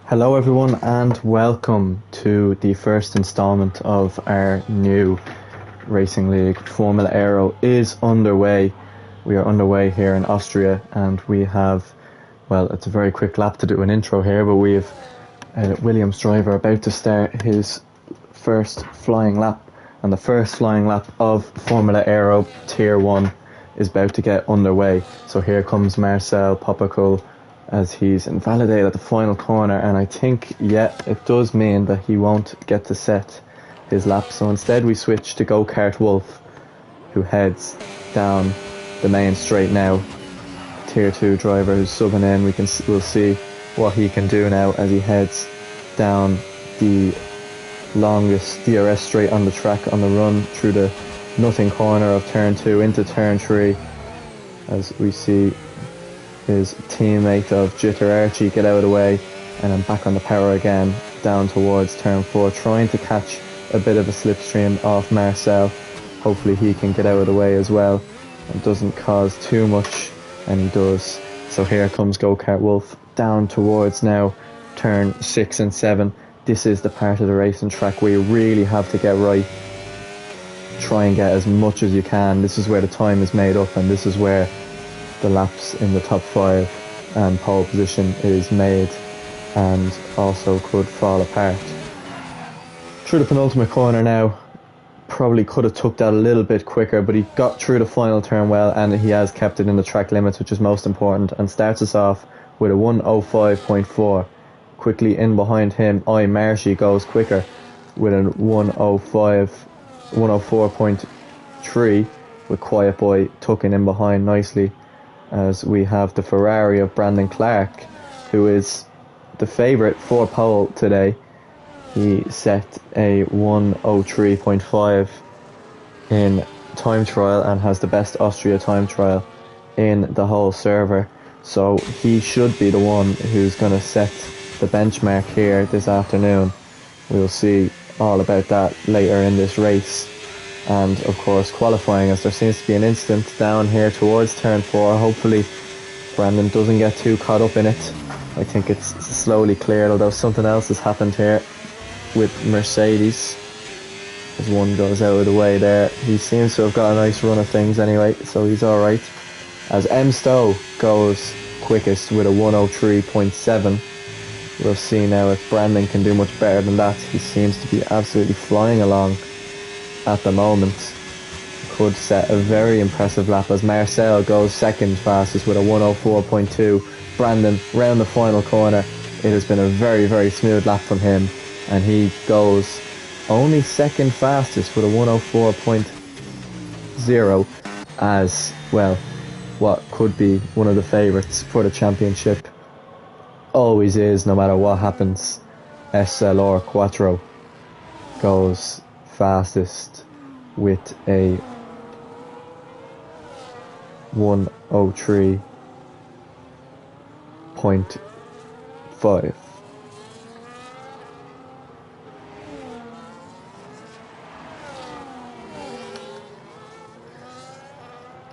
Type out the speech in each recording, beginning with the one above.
Hello everyone and welcome to the first installment of our new Racing League. Formula Aero is underway. We are underway here in Austria and we have, well, it's a very quick lap to do an intro here, but we have Williams driver about to start his first flying lap, and the first flying lap of Formula Aero Tier 1 is about to get underway. So here comes Marcel Popocal as he's invalidated at the final corner, and I think, it does mean that he won't get to set his lap. So instead we switch to Go-Kart Wolf, who heads down the main straight now. Tier 2 driver who's subbing in. We'll see what he can do now as he heads down the longest DRS straight on the track on the run through the nothing corner of turn 2 into turn 3, as we see his teammate of Jitter Archie get out of the way, and then back on the power again down towards turn 4, trying to catch a bit of a slipstream off Marcel. Hopefully he can get out of the way as well and doesn't cause too much, and he does. So here comes Go-Kart Wolf down towards now turn 6 and 7. This is the part of the racing track where you really have to get right. Try and get as much as you can. This is where the time is made up, and this is where the laps in the top 5 and pole position is made and also could fall apart. Through the penultimate corner now, probably could have took that a little bit quicker, but he got through the final turn well, and he has kept it in the track limits, which is most important, and starts us off with a 1:05.4. Quickly in behind him, Marshy goes quicker with a 1:04.3, with Quiet Boy tucking in behind nicely, as we have the Ferrari of Brandon Clark, who is the favourite for pole today. He set a 1:03.5 in time trial and has the best Austria time trial in the whole server, so he should be the one who's going to set the benchmark here this afternoon. We'll see all about that later in this race. And of course qualifying, as there seems to be an incident down here towards turn 4. Hopefully Brandon doesn't get too caught up in it. I think it's slowly cleared, although something else has happened here with Mercedes as one goes out of the way there. He seems to have got a nice run of things anyway, so he's alright, as M. Stowe goes quickest with a 1:03.7. We'll see now if Brandon can do much better than that. He seems to be absolutely flying along at the moment. Could set a very impressive lap, as Marcel goes second fastest with a 1:04.2. Brandon round the final corner. It has been a very, very smooth lap from him, and he goes only second fastest with a 1:04.0, as well what could be one of the favourites for the championship always is, no matter what happens. SLR Quattro goes fastest with a 1:03.5.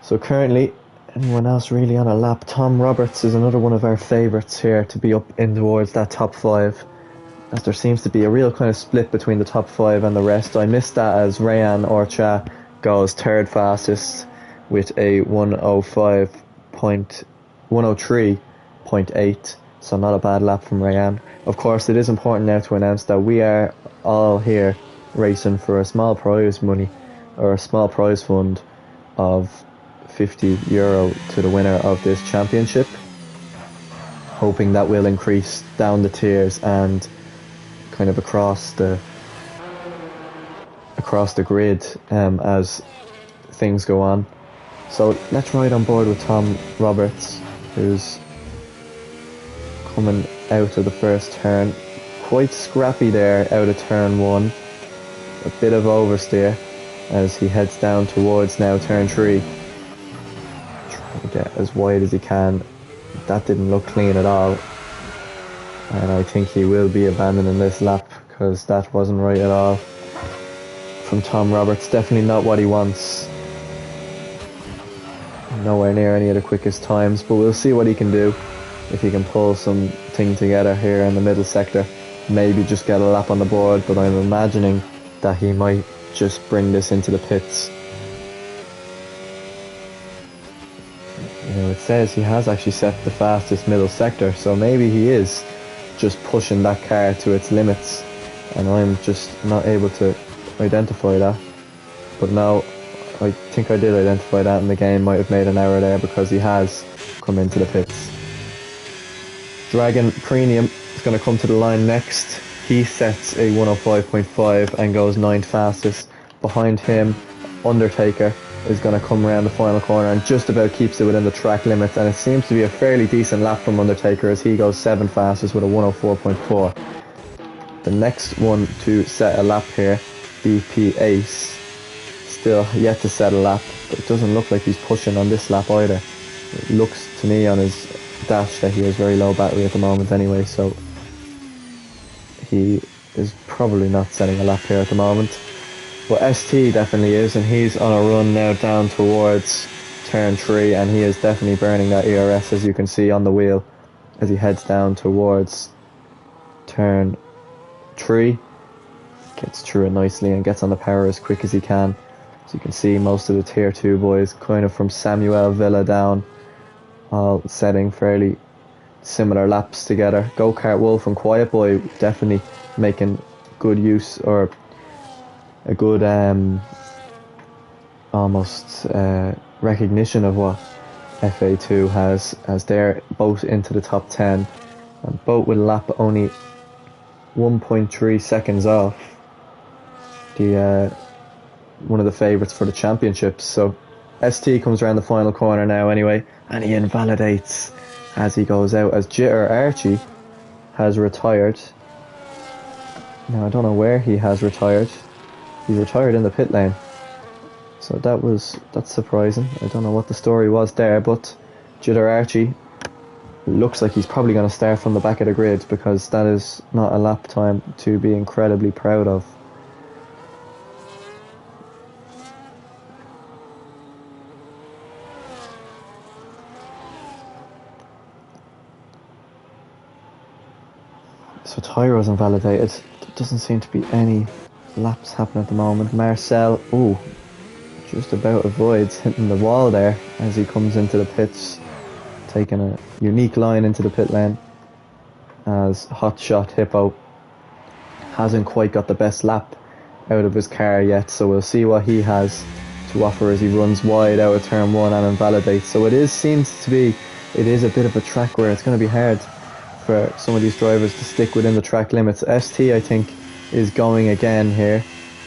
So currently, anyone else really on a lap? Tom Roberts is another one of our favourites here to be up in towards that top 5, as there seems to be a real kind of split between the top 5 and the rest. I missed that, as Rayan Orcha goes third fastest with a 1:03.8, so not a bad lap from Rayan. Of course, it is important now to announce that we are all here racing for a small prize money, or a small prize fund of €50 to the winner of this championship, hoping that will increase down the tiers and kind of across the grid as things go on. So let's ride on board with Tom Roberts, who's coming out of the first turn. Quite scrappy there out of turn 1. A bit of oversteer as he heads down towards now turn 3. Trying to get as wide as he can. That didn't look clean at all. And I think he will be abandoning this lap because that wasn't right at all from Tom Roberts. Definitely not what he wants. Nowhere near any of the quickest times, but we'll see what he can do. If he can pull something together here in the middle sector, maybe just get a lap on the board, but I'm imagining that he might just bring this into the pits. You know, it says he has actually set the fastest middle sector, so maybe he is just pushing that car to its limits, and I'm just not able to identify that. But no, I think I did identify that, and the game might have made an error there because he has come into the pits. Dragon Premium is going to come to the line next. He sets a 105.5 and goes 9th fastest. Behind him, Undertaker is going to come around the final corner and just about keeps it within the track limits, and it seems to be a fairly decent lap from Undertaker as he goes 7th fastest with a 104.4. The next one to set a lap here, BP Ace, still yet to set a lap, but it doesn't look like he's pushing on this lap either. It looks to me on his dash that he has very low battery at the moment anyway, so he is probably not setting a lap here at the moment. But ST definitely is, and he's on a run now down towards turn 3, and he is definitely burning that ERS, as you can see on the wheel as he heads down towards turn 3. Gets through it nicely and gets on the power as quick as he can. As you can see, most of the tier 2 boys kind of from Samuel Villa down, all setting fairly similar laps together. Go-Kart Wolf and Quiet Boy definitely making good use, or a good almost recognition of what FA2 has, as they're both into the top 10 and both with a lap only 1.3 seconds off the one of the favourites for the championships. So ST comes around the final corner now anyway, and he invalidates as he goes out, as Jitter Archie has retired. Now I don't know where he has retired. He's retired in the pit lane, so that's surprising. I don't know what the story was there, but Jitter Archie looks like he's probably going to start from the back of the grid, because that is not a lap time to be incredibly proud of. So Tyro's invalidated. There doesn't seem to be any laps happening at the moment. Marcel, just about avoids hitting the wall there as he comes into the pits, taking a unique line into the pit lane, as Hotshot Hippo hasn't quite got the best lap out of his car yet, so we'll see what he has to offer as he runs wide out of turn 1 and invalidates. So it seems to be a bit of a track where it's going to be hard for some of these drivers to stick within the track limits. ST, I think, is going again here.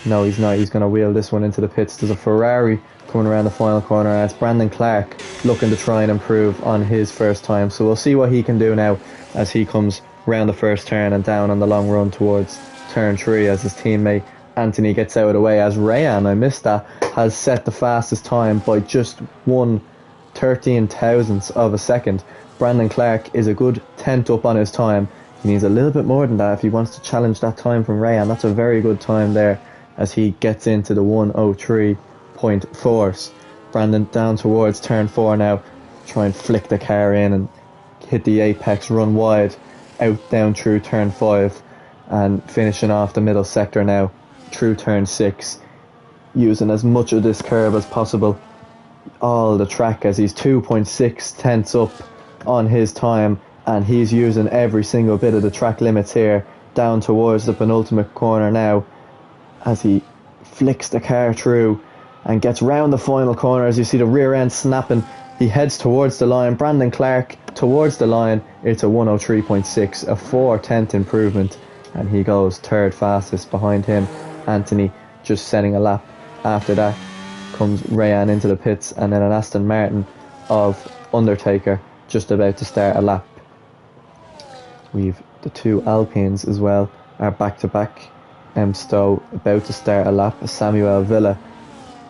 No, he's not. He's going to wheel this one into the pits. There's a Ferrari coming around the final corner, and it's Brandon Clark looking to try and improve on his first time. So we'll see what he can do now as he comes round the first turn and down on the long run towards turn 3, as his teammate Anthony gets out of the way, as Rayan, I missed that, has set the fastest time by just 1/13,000th of a second. Brandon Clark is a good 10th up on his time. He needs a little bit more than that if he wants to challenge that time from Rayan. That's a very good time there as he gets into the 1:03.4s. Brandon down towards turn 4 now, try and flick the car in and hit the apex, run wide, out down through turn 5, and finishing off the middle sector now through turn 6, using as much of this curve as possible, all the track, as he's 2.6 tenths up on his time, and he's using every single bit of the track limits here down towards the penultimate corner now, as he flicks the car through and gets round the final corner. As you see the rear end snapping, he heads towards the line. Brandon Clark towards the line. It's a 1:03.6, a 4/10th improvement, and he goes third fastest. Behind him, Anthony just setting a lap. After that comes Rayan into the pits, and then an Aston Martin of Undertaker just about to start a lap. We've the two Alpines as well are back to back. Stowe about to start a lap. Samuel Villa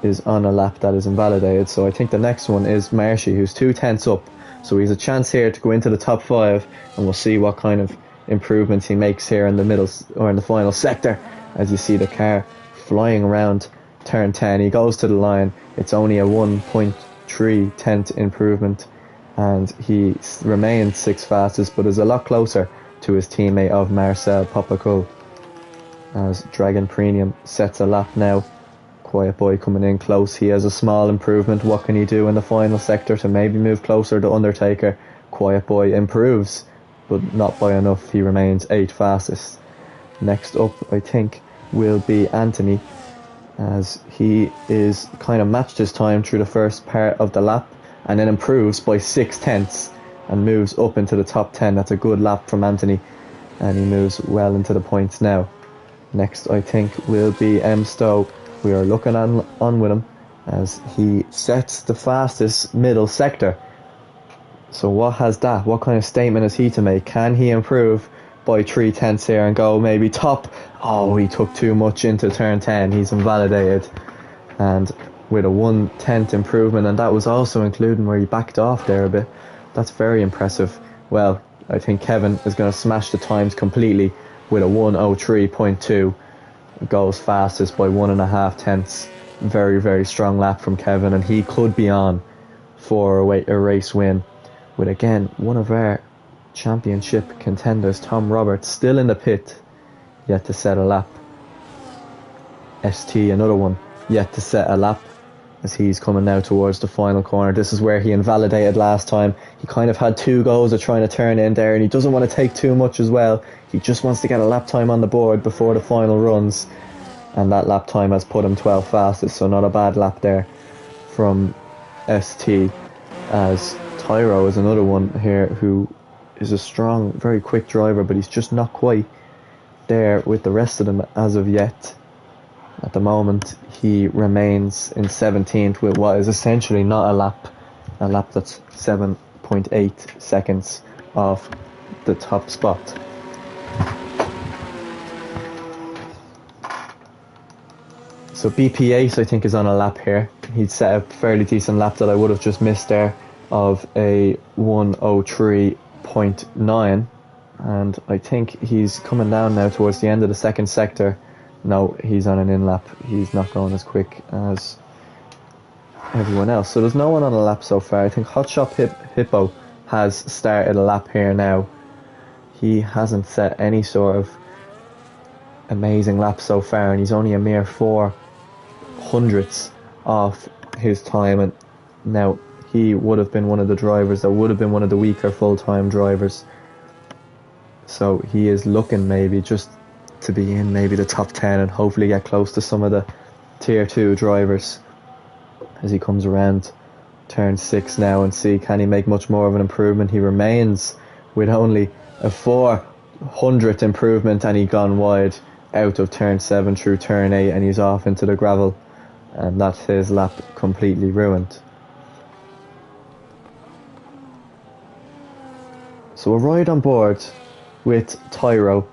is on a lap that is invalidated, so I think the next one is Marshy, who's 2 tenths up, so he's a chance here to go into the top 5, and we'll see what kind of improvements he makes here in the middle or in the final sector. As you see the car flying around turn 10, he goes to the line. It's only a 1.3 tenth improvement, and he remains 6th fastest, but is a lot closer to his teammate of Marcel Popacul. As Dragon Premium sets a lap now. Quiet Boy coming in close. He has a small improvement. What can he do in the final sector to maybe move closer to Undertaker? Quiet Boy improves, but not by enough. He remains 8th fastest. Next up, I think, will be Anthony, as he is kind of matched his time through the first part of the lap, and then improves by 6 tenths and moves up into the top 10. That's a good lap from Anthony, and he moves well into the points now. Next, I think, will be Stowe. We are looking on with him as he sets the fastest middle sector. So what kind of statement has he to make? Can he improve by 3 tenths here and go maybe top? Oh, he took too much into turn 10. He's invalidated. And with a 1 tenth improvement, and that was also including where he backed off there a bit. That's very impressive. Well, I think Kevin is going to smash the times completely with a 1:03.2. Goes fastest by 1.5 tenths. Very, very strong lap from Kevin, and he could be on for a race win. With again one of our championship contenders, Tom Roberts, still in the pit, yet to set a lap. ST, another one, yet to set a lap, as he's coming now towards the final corner. This is where he invalidated last time. He kind of had 2 goes of trying to turn in there, and he doesn't want to take too much as well. He just wants to get a lap time on the board before the final runs, and that lap time has put him 12th fastest, so not a bad lap there from ST. As Tyro is another one here who is a strong, very quick driver, but he's just not quite there with the rest of them as of yet. At the moment, he remains in 17th with what is essentially not a lap that's 7.8 seconds off the top spot. So BP8, I think, is on a lap here. He'd set a fairly decent lap that I would have just missed there of a 1:03.9, and I think he's coming down now towards the end of the second sector. No, he's on an in-lap. He's not going as quick as everyone else. So there's no one on a lap so far. I think Hotshot Hippo has started a lap here now. He hasn't set any sort of amazing lap so far, and he's only a mere 400ths off his time. And now he would have been one of the drivers that would have been one of the weaker full-time drivers. So he is looking maybe just to be in maybe the top 10 and hopefully get close to some of the tier 2 drivers as he comes around turn 6 now, and see can he make much more of an improvement. He remains with only a 400th improvement, and he gone wide out of turn 7 through turn 8, and he's off into the gravel, and that's his lap completely ruined. So we're right on board with Tyro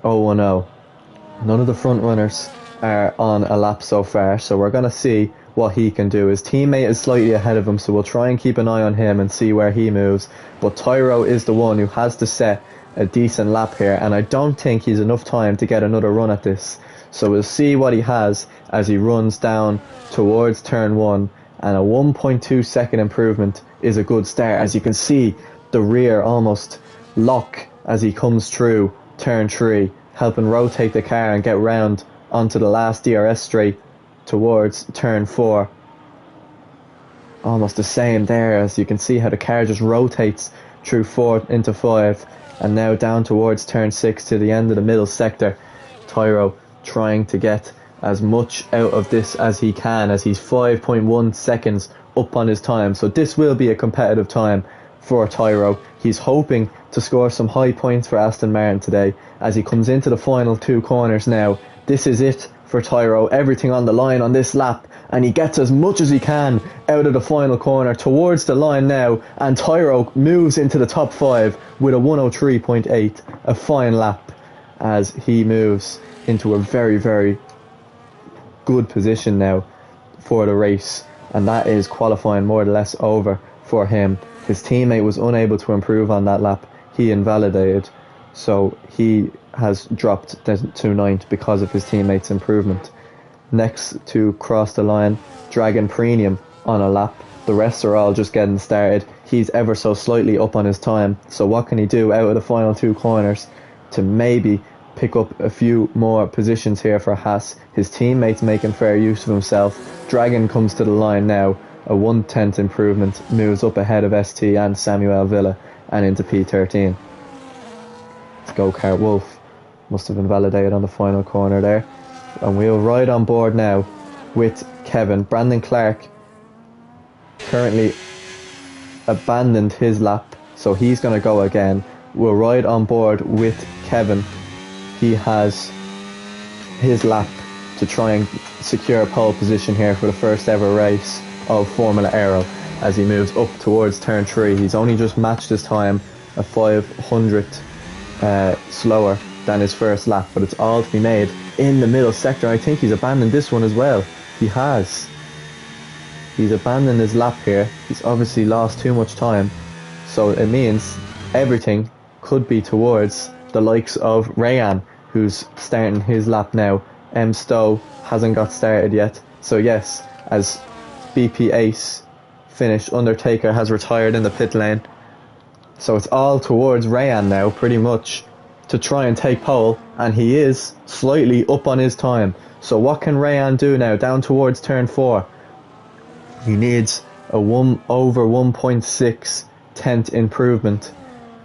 010. None of the front runners are on a lap so far, so we're going to see what he can do. His teammate is slightly ahead of him, so we'll try and keep an eye on him and see where he moves. But Tyro is the one who has to set a decent lap here, and I don't think he's enough time to get another run at this. So we'll see what he has as he runs down towards turn 1, and a 1.2 second improvement is a good start. As you can see, the rear almost lock as he comes through turn 3, helping rotate the car and get round onto the last DRS straight towards turn 4. Almost the same there, as you can see how the car just rotates through 4 into 5, and now down towards turn 6 to the end of the middle sector. Tyro trying to get as much out of this as he can, as he's 5.1 seconds up on his time, so this will be a competitive time for Tyro. He's hoping to score some high points for Aston Martin today as he comes into the final 2 corners now. This is it for Tyro, everything on the line on this lap, and he gets as much as he can out of the final corner towards the line now, and Tyro moves into the top 5 with a 103.8, a fine lap as he moves into a very, very good position now for the race, and that is qualifying more or less over for him. His teammate was unable to improve on that lap. He invalidated, so he has dropped to ninth because of his teammate's improvement. Next to cross the line, Dragon Premium on a lap. The rest are all just getting started. He's ever so slightly up on his time, so what can he do out of the final 2 corners to maybe pick up a few more positions here for Haas? His teammate's making fair use of himself. Dragon comes to the line now, a 1/10 improvement, moves up ahead of ST and Samuel Villa and into P13. Go-Kart Wolf must have been validated on the final corner there, and we'll ride on board now with Kevin. Brandon Clark currently abandoned his lap, so he's going to go again. We'll ride on board with Kevin. He has his lap to try and secure pole position here for the first ever race of Formula Aero as he moves up towards turn 3. He's only just matched his time, a 500th slower than his first lap, but it's all to be made in the middle sector. I think he's abandoned this one as well. He has. He's abandoned his lap here. He's obviously lost too much time, so it means everything could be towards the likes of Rayan, who's starting his lap now. M. Stowe hasn't got started yet, so yes, as BP Ace finished, Undertaker has retired in the pit lane, so it's all towards Rayan now pretty much to try and take pole, and he is slightly up on his time. So what can Rayan do now down towards turn 4? He needs a over 1.6 tenth improvement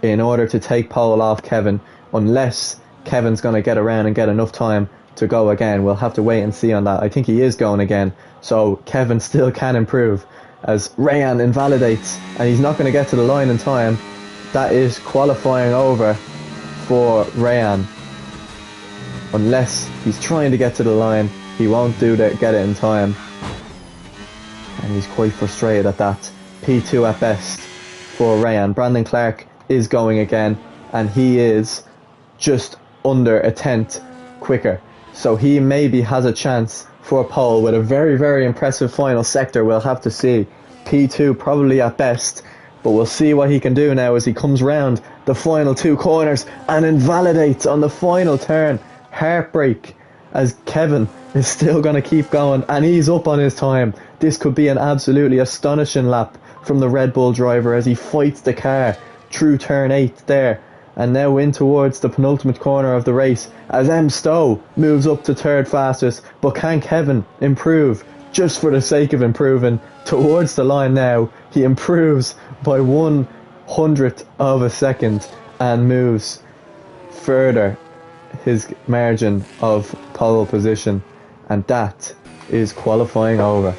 in order to take pole off Kevin, unless Kevin's going to get around and get enough time to go again. We'll have to wait and see on that. I think he is going again, so Kevin still can improve as Rayan invalidates, and he's not going to get to the line in time. That is qualifying over for Rayan. Unless he's trying to get to the line, he won't do that, get it in time, and he's quite frustrated at that. P2 at best for Rayan. Brandon Clark is going again, and he is just under a tenth quicker, so he maybe has a chance for pole with a very, very impressive final sector. We'll have to see. P2 probably at best, but we'll see what he can do now as he comes round the final 2 corners and invalidates on the final turn. Heartbreak, as Kevin is still going to keep going, and he's up on his time. This could be an absolutely astonishing lap from the Red Bull driver as he fights the car through turn 8 there, and now in towards the penultimate corner of the race as M. Stowe moves up to 3rd fastest. But can Kevin improve just for the sake of improving towards the line now? He improves by 1/100th of a second and moves further his margin of pole position, and that is qualifying over.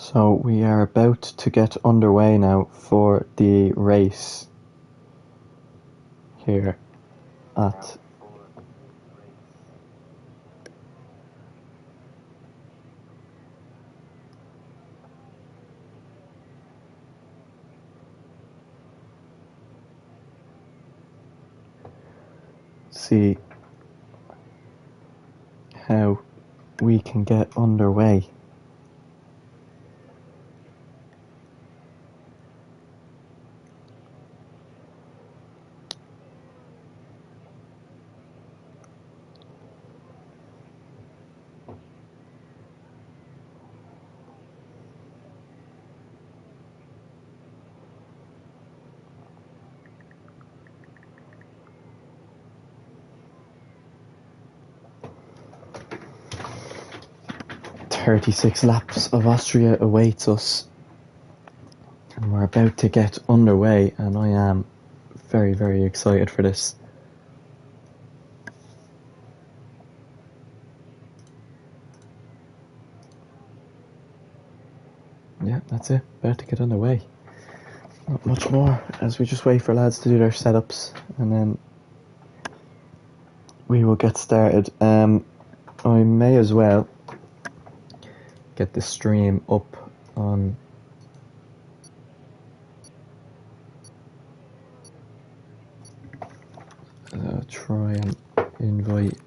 So we are about to get underway now for the race here at see how we can get underway. "36 laps of Austria awaits us, and we're about to get underway, and I am very, very excited for this." Yeah, that's it. About to get underway. Not much more, as we just wait for lads to do their setups, and then we will get started. I may as well get the stream up on try and invite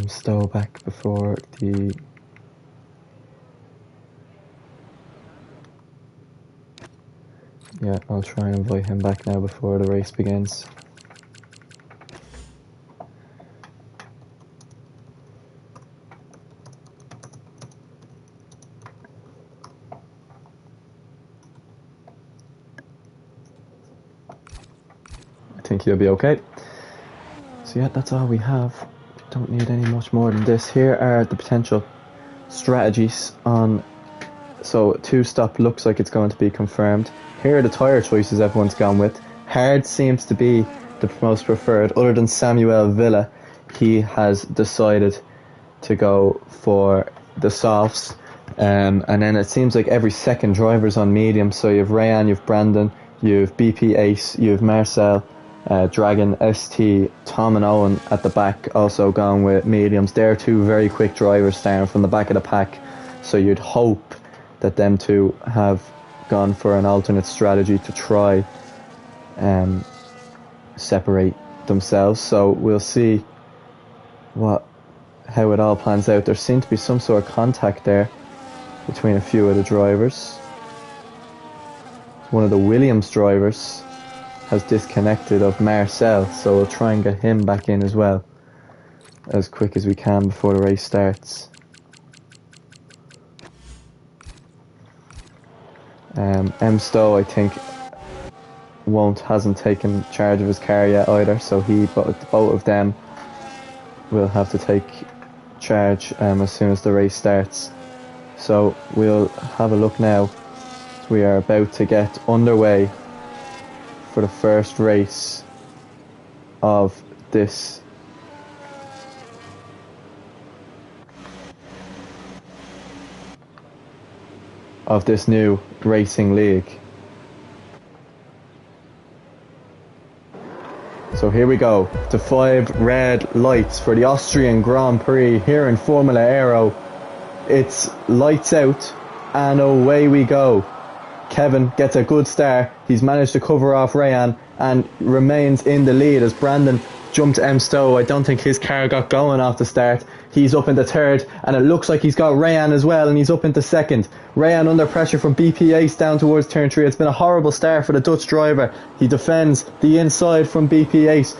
Stowe back before the I'll try and invite him back now before the race begins. I think he'll be okay. So yeah, that's all we have. Don't need any much more than this. Here are the potential strategies on. So 2-stop looks like it's going to be confirmed. Here are the tyre choices everyone's gone with. Hard seems to be the most preferred. Other than Samuel Villa, he has decided to go for the softs. And then it seems like every second driver's on medium. So you have Rayan, you have Brandon, you have BP Ace, you have Marcel, Dragon, ST, Tom and Owen at the back also gone with mediums. They're two very quick drivers starting from the back of the pack. So you'd hope that them two have gone for an alternate strategy to try separate themselves. So we'll see how it all plans out. There seemed to be some sort of contact there between a few of the drivers. One of the Williams drivers has disconnected of Marcel, so we'll try and get him back in as well as quick as we can before the race starts. Stowe, I think, hasn't taken charge of his car yet either, so both of them will have to take charge as soon as the race starts. So we'll have a look now. We are about to get underway for the first race of this new racing league. So here we go. The 5 red lights for the Austrian Grand Prix here in Formula Aero. It's lights out and away we go. Kevin gets a good start. He's managed to cover off Rayan and remains in the lead as Brandon jumped Stowe. I don't think his car got going off the start. He's up into third, and it looks like he's got Rayan as well, and he's up into second. Rayan under pressure from BP Ace down towards turn 3. It's been a horrible start for the Dutch driver. He defends the inside from BP Ace.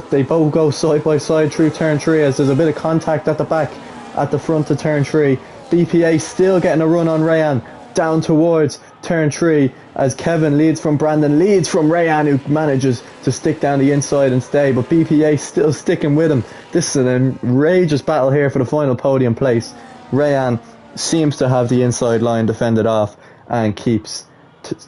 They both go side by side through turn 3 as there's a bit of contact at the back at the front of turn 3. BP Ace still getting a run on Rayan down towards turn 3 as Kevin leads from Brandon, leads from Rayan, who manages to stick down the inside and stay, but BPA still sticking with him. This is an outrageous battle here for the final podium place. Rayan seems to have the inside line defended off and keeps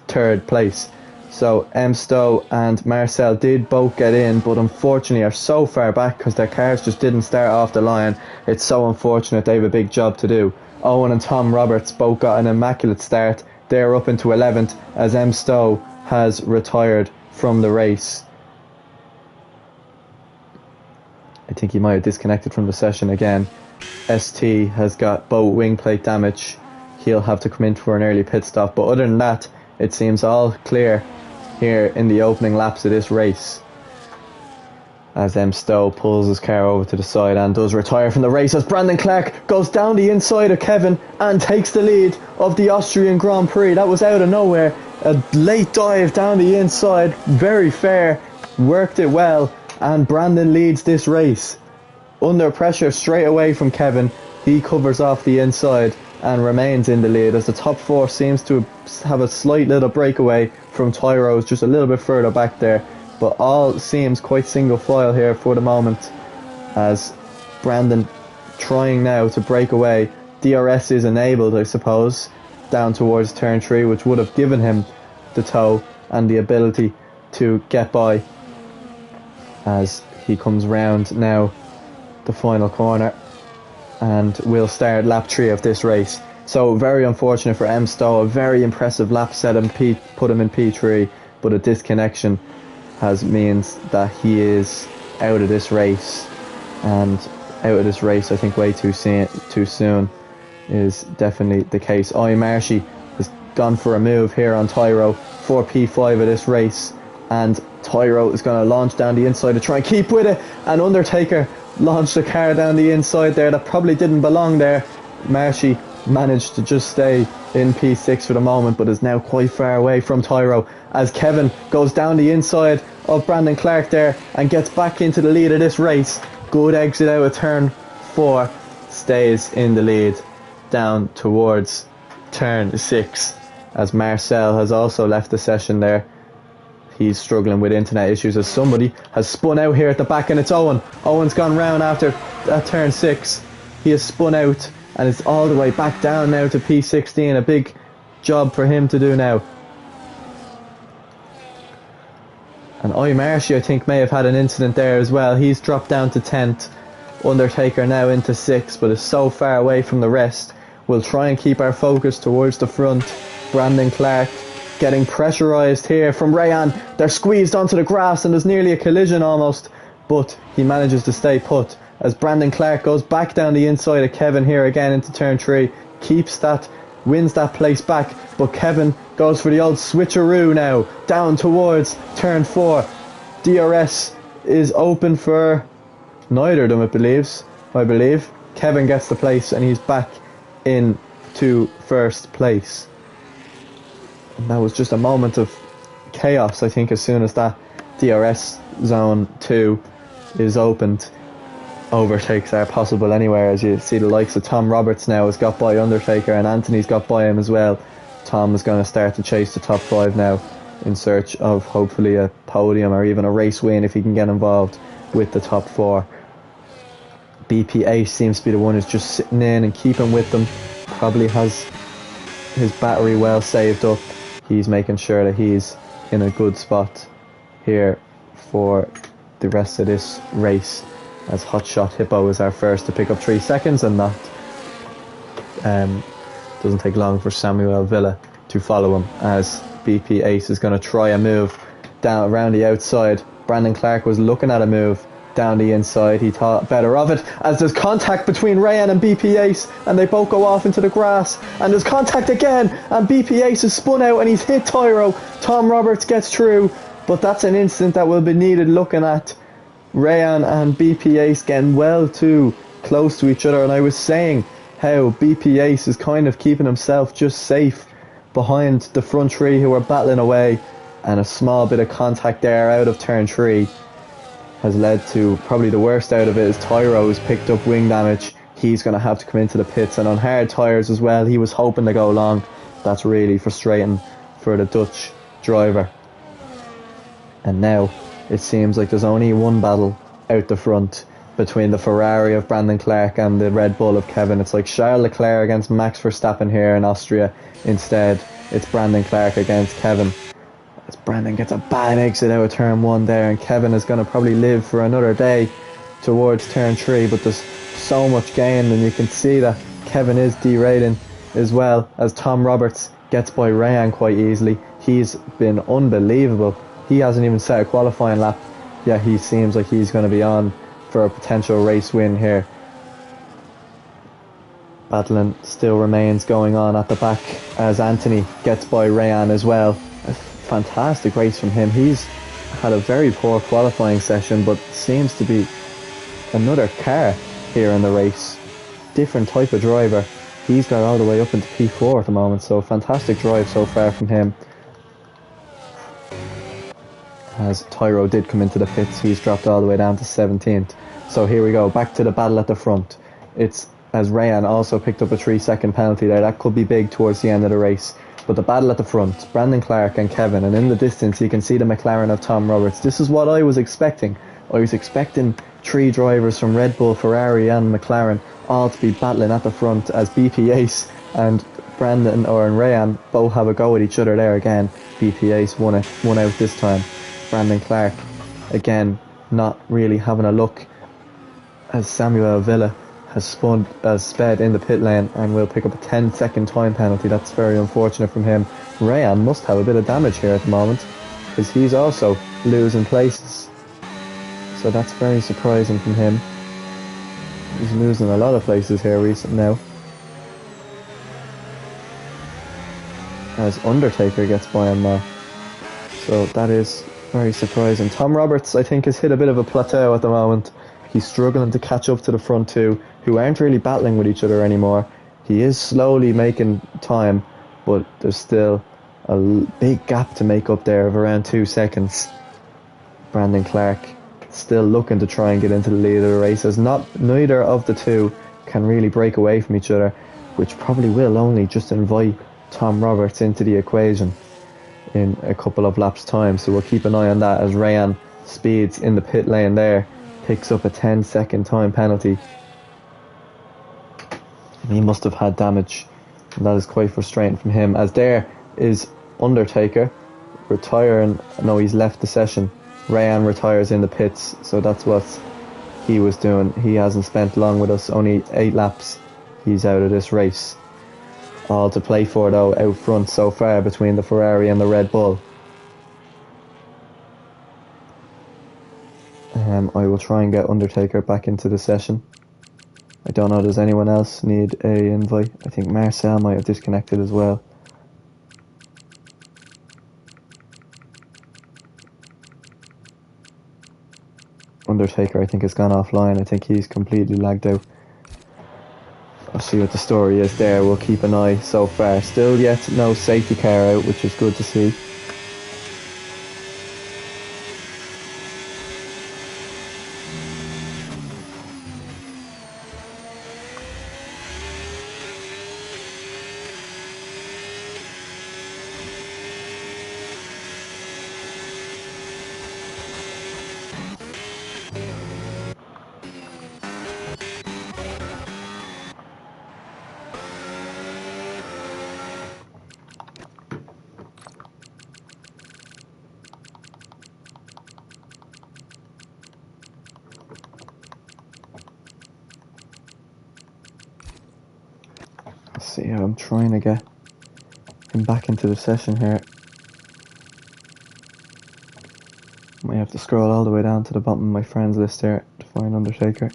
third place. So Stowe and Marcel did both get in, but unfortunately are so far back because their cars just didn't start off the line. It's so unfortunate. They have a big job to do. Owen and Tom Roberts both got an immaculate start. They're up into 11th as M. Stowe has retired from the race. I think he might have disconnected from the session again. ST has got both wing plate damage. He'll have to come in for an early pit stop, but other than that, it seems all clear here in the opening laps of this race, as M. Stowe pulls his car over to the side and does retire from the race, as Brandon Clark goes down the inside of Kevin and takes the lead of the Austrian Grand Prix. That was out of nowhere, a late dive down the inside, very fair, worked it well, and Brandon leads this race. Under pressure straight away from Kevin, he covers off the inside and remains in the lead, as the top four seems to have a slight little breakaway from Tyro's just a little bit further back there, but all seems quite single file here for the moment, as Brandon trying now to break away. DRS is enabled, I suppose, down towards turn 3, which would have given him the tow and the ability to get by, as he comes round now the final corner and will start lap 3 of this race. So very unfortunate for M. Stowe. A very impressive lap set him, put him in P3, but a disconnection means that he is out of this race, and out of this race I think way too soon is definitely the case. Marshy has gone for a move here on Tyro for P5 of this race, and Tyro is going to launch down the inside to try and keep with it, and Undertaker launched a car down the inside there that probably didn't belong there. Marshy managed to just stay in P6 for the moment, but is now quite far away from Tyro, as Kevin goes down the inside of Brandon Clark there and gets back into the lead of this race. Good exit out of turn 4, stays in the lead down towards turn 6, as Marcel has also left the session there. He's struggling with internet issues, as somebody has spun out here at the back, and it's Owen. Owen's gone round after that turn 6. He has spun out and it's all the way back down now to P16. A big job for him to do now. And Marshy, I think, may have had an incident there as well. He's dropped down to 10th. Undertaker now into 6th, but is so far away from the rest. We'll try and keep our focus towards the front. Brandon Clark getting pressurised here from Rayan. They're squeezed onto the grass and there's nearly a collision almost, but he manages to stay put, as Brandon Clark goes back down the inside of Kevin here again into turn 3, wins that place back, but Kevin goes for the old switcheroo now, down towards turn 4. DRS is open for neither of them, I believe. Kevin gets the place and he's back into first place. And that was just a moment of chaos, I think, as soon as that DRS zone 2 is opened. Overtakes are possible anywhere, as you see the likes of Tom Roberts now has got by Undertaker, and Anthony's got by him as well. Tom is going to start to chase the top 5 now in search of hopefully a podium or even a race win if he can get involved with the top 4. BP8 seems to be the one who's just sitting in and keeping with them. Probably has his battery well saved up. He's making sure that he's in a good spot here for the rest of this race, as Hotshot Hippo is our first to pick up 3 seconds, and that doesn't take long for Samuel Villa to follow him, as BP Ace is going to try a move down around the outside. Brandon Clark was looking at a move down the inside. He thought better of it, as there's contact between Rayan and BP Ace, and they both go off into the grass, and there's contact again, and BP Ace is spun out and he's hit Tyro. Tom Roberts gets through, but that's an incident that will be needed looking at. Rayan and BP Ace getting well too close to each other, and I was saying how BP Ace is kind of keeping himself just safe behind the front 3 who are battling away, and a small bit of contact there out of turn 3 has led to probably the worst out of it, as Tyro's picked up wing damage. He's going to have to come into the pits, and on hard tyres as well. He was hoping to go long. That's really frustrating for the Dutch driver. And now it seems like there's only one battle out the front between the Ferrari of Brandon Clark and the Red Bull of Kevin. It's like Charles Leclerc against Max Verstappen here in Austria. Instead, it's Brandon Clark against Kevin. As Brandon gets a bad exit out of turn 1 there, and Kevin is going to probably live for another day towards turn 3, but there's so much gain, and you can see that Kevin is derailing as well, as Tom Roberts gets by Rayan quite easily. He's been unbelievable. He hasn't even set a qualifying lap, yet he seems like he's going to be on for a potential race win here. Battling still remains going on at the back as Anthony gets by Rayan as well. A fantastic race from him. He's had a very poor qualifying session, but seems to be another car here in the race. Different type of driver. He's got all the way up into P4 at the moment, so fantastic drive so far from him. As Tyro did come into the pits, he's dropped all the way down to 17th. So here we go, back to the battle at the front. It's as Rayan also picked up a 3-second penalty there. That could be big towards the end of the race. But the battle at the front, Brandon Clark and Kevin, and in the distance you can see the McLaren of Tom Roberts. This is what I was expecting. I was expecting 3 drivers from Red Bull, Ferrari and McLaren all to be battling at the front, as BP Ace and Brandon or Rayan both have a go at each other there again. BP Ace won out this time. Brandon Clark again not really having a look, as Samuel Villa has sped in the pit lane and will pick up a 10-second time penalty. That's very unfortunate from him. Rayan must have a bit of damage here at the moment, because he's also losing places. So that's very surprising from him. He's losing a lot of places here recently now. As Undertaker gets by him now. So that is very surprising. Tom Roberts, I think, has hit a bit of a plateau at the moment. He's struggling to catch up to the front two, who aren't really battling with each other anymore. He is slowly making time, but there's still a big gap to make up there of around 2 seconds. Brandon Clark still looking to try and get into the lead of the race, as neither of the two can really break away from each other, which probably will only just invite Tom Roberts into the equation in a couple of laps time. So we'll keep an eye on that as Rayan speeds in the pit lane there, picks up a 10-second time penalty. And he must have had damage, and that is quite frustrating from him, as there is Undertaker retiring. No, he's left the session. Rayan retires in the pits, so that's what he was doing. He hasn't spent long with us, only 8 laps. He's out of this race. All to play for though out front so far between the Ferrari and the Red Bull. I will try and get Undertaker back into the session. I don't know, does anyone else need a invite? I think Marcel might have disconnected as well. Undertaker, I think, has gone offline. I think he's completely lagged out. I'll see what the story is there. We'll keep an eye so far. Still yet no safety car out, which is good to see. See how I'm trying to get him back into the session here. Might have to scroll all the way down to the bottom of my friends list here to find Undertaker.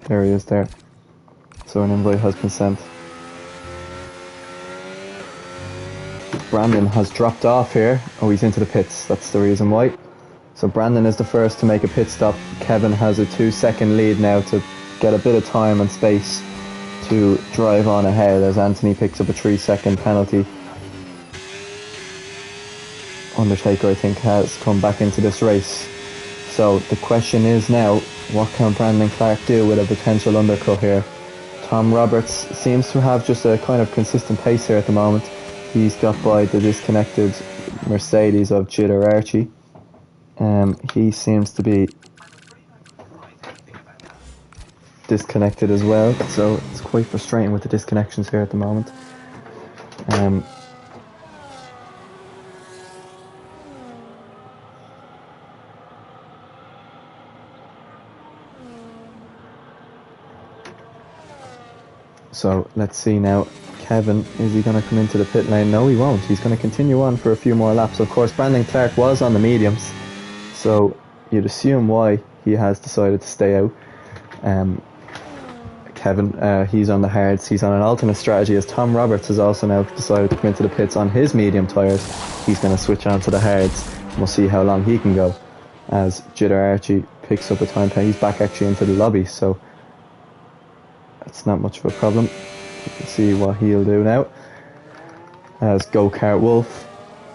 There he is there. So an invite has been sent. Brandon has dropped off here. Oh, he's into the pits. That's the reason why. So Brandon is the first to make a pit stop. Kevin has a 2-second lead now to get a bit of time and space to drive on ahead, as Anthony picks up a 3-second penalty. Undertaker, I think, has come back into this race. So the question is now, what can Brandon Clark do with a potential undercut here? Tom Roberts seems to have just a kind of consistent pace here at the moment. He's got by the disconnected Mercedes of Jitter Archie. He seems to be disconnected as well, so it's quite frustrating with the disconnections here at the moment. Um, so let's see now. Kevin, is he going to come into the pit lane? No, he won't. He's going to continue on for a few more laps. Of course, Brandon Clark was on the mediums, so you'd assume why he has decided to stay out. Kevin, he's on the hards. He's on an alternate strategy, as Tom Roberts has also now decided to come into the pits on his medium tyres. He's going to switch on to the hards. We'll see how long he can go, as Jitter Archie picks up a time penalty. He's back actually into the lobby, so that's not much of a problem. You can see what he'll do now. As Go-Kart Wolf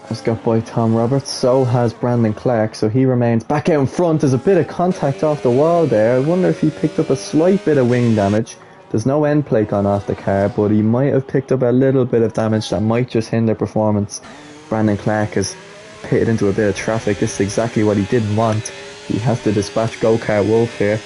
has got by Tom Roberts, so has Brandon Clark, so he remains back out in front. There's a bit of contact off the wall there. I wonder if he picked up a slight bit of wing damage. There's no end plate gone off the car, but he might have picked up a little bit of damage that might just hinder performance. Brandon Clark has pitted into a bit of traffic. This is exactly what he didn't want. He has to dispatch Go-Kart Wolf here,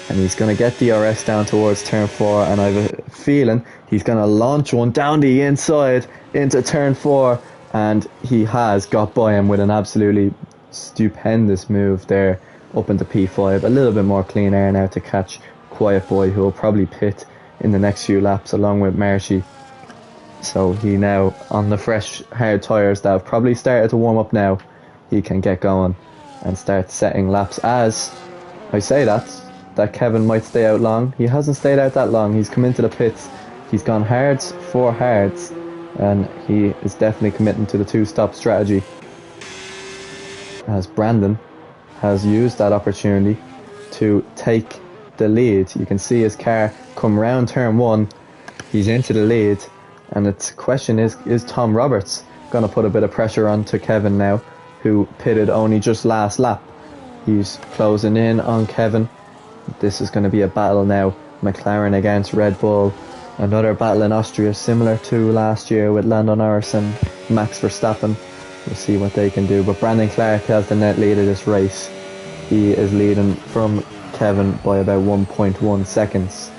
and he's going to get DRS down towards turn 4, and I have a feeling he's going to launch one down the inside into turn 4, and he has got by him with an absolutely stupendous move there up into P5. A little bit more clean air now to catch Quiet Boy, who will probably pit in the next few laps along with Marshy. So he now, on the fresh hard tyres that have probably started to warm up now, he can get going and start setting laps. As I say that Kevin might stay out long. He hasn't stayed out that long. He's come into the pits. He's gone hards for hards, and he is definitely committing to the 2-stop strategy, as Brandon has used that opportunity to take the lead. You can see his car come round turn 1. He's into the lead, and the question is Tom Roberts going to put a bit of pressure onto Kevin now, who pitted only just last lap? He's closing in on Kevin. This is going to be a battle now. McLaren against Red Bull. Another battle in Austria, similar to last year with Lando Norris and Max Verstappen. We'll see what they can do. But Brandon Clark has the net lead of this race. He is leading from Kevin by about 1.1 seconds.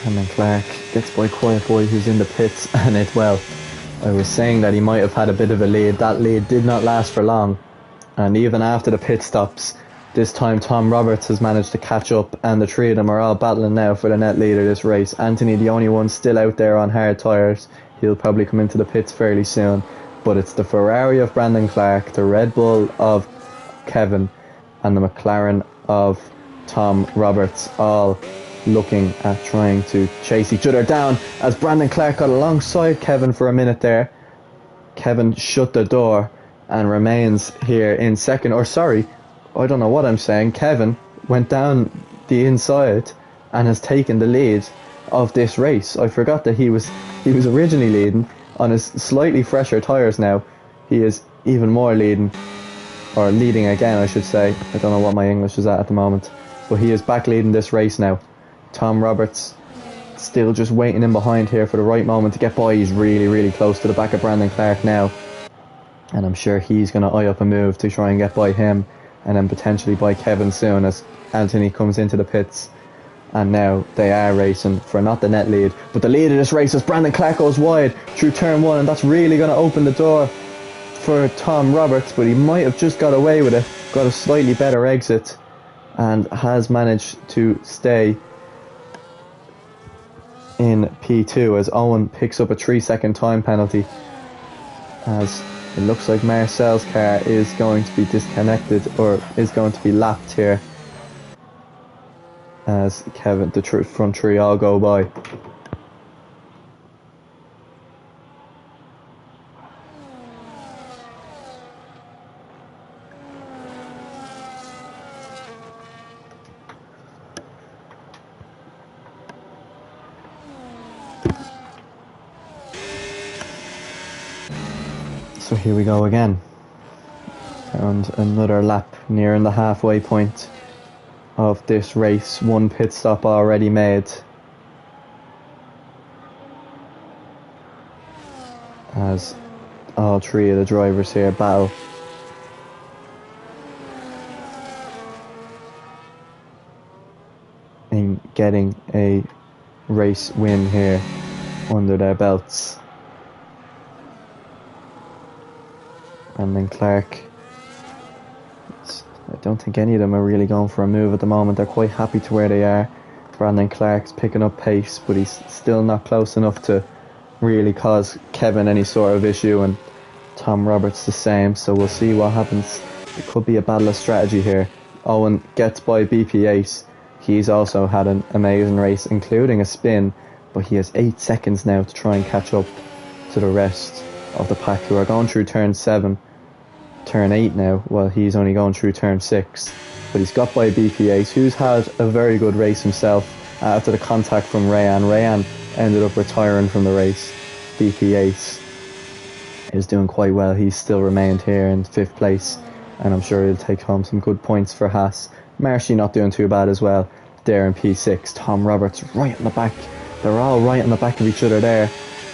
Brandon Clark gets by Quiet Boy, who's in the pits, and I was saying that he might have had a bit of a lead. That lead did not last for long, and even after the pit stops, this time Tom Roberts has managed to catch up, and the three of them are all battling now for the net lead of this race. Anthony, the only one still out there on hard tyres. He'll probably come into the pits fairly soon, but it's the Ferrari of Brandon Clark, the Red Bull of Kevin, and the McLaren of Tom Roberts, all looking at trying to chase each other down, as Brandon Clark got alongside Kevin for a minute there. Kevin shut the door and remains here in second. Or sorry, I don't know what I'm saying. Kevin went down the inside and has taken the lead of this race. I forgot that he was originally leading on his slightly fresher tyres now. He is even more leading, or leading again I should say. I don't know what my English is at the moment, but he is back leading this race now. Tom Roberts still just waiting in behind here for the right moment to get by. He's really, really close to the back of Brandon Clark now, and I'm sure he's going to eye up a move to try and get by him, and then potentially by Kevin soon, as Anthony comes into the pits. And now they are racing for not the net lead, but the lead of this race, as Brandon Clark goes wide through turn 1, and that's really going to open the door for Tom Roberts, but he might have just got away with it, got a slightly better exit, and has managed to stay in P2 as Owen picks up a 3-second time penalty, as it looks like Marcel's car is going to be disconnected, or is going to be lapped here, as Kevin, the front three all go by. So here we go again. And another lap nearing the halfway point of this race. One pit stop already made. As all three of the drivers here battle. In getting a race win here under their belts. And then Clark, I don't think any of them are really going for a move at the moment. They're quite happy to where they are. Brandon Clark's picking up pace, but he's still not close enough to really cause Kevin any sort of issue, and Tom Roberts the same, so we'll see what happens. It could be a battle of strategy here. Owen gets by BP8. He's also had an amazing race, including a spin, but he has 8 seconds now to try and catch up to the rest of the pack, who are going through turn 7, turn 8 now, while he's only going through turn 6. But he's got by BP8, who's had a very good race himself after the contact from Rayan. Rayan ended up retiring from the race. BP8 is doing quite well. He's still remained here in 5th place, and I'm sure he'll take home some good points for Haas. Marshy not doing too bad as well, there in P6. Tom Roberts right in the back. They're all right in the back of each other there.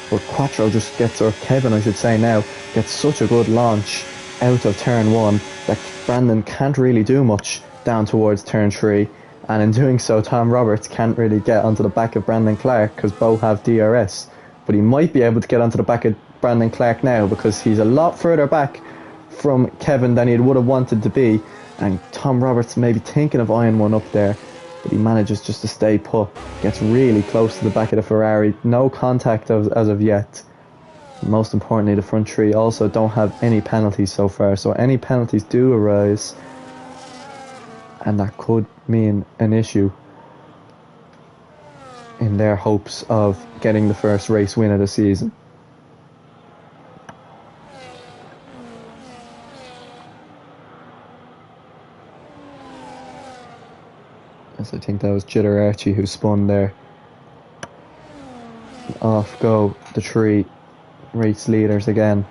But Quattro just gets, or Kevin I should say now, gets such a good launch out of turn 1 that Brandon can't really do much down towards turn 3. And in doing so, Tom Roberts can't really get onto the back of Brandon Clark because both have DRS. But he might be able to get onto the back of Brandon Clark now, because he's a lot further back from Kevin than he would have wanted to be. And Tom Roberts may be thinking of eyeing one up there, but he manages just to stay put. Gets really close to the back of the Ferrari. No contact as of yet. Most importantly, the front three also don't have any penalties so far, so any penalties do arise, and that could mean an issue in their hopes of getting the first race win of the season. As I think that was Jitter Archie who spun there. Off go the three race leaders again.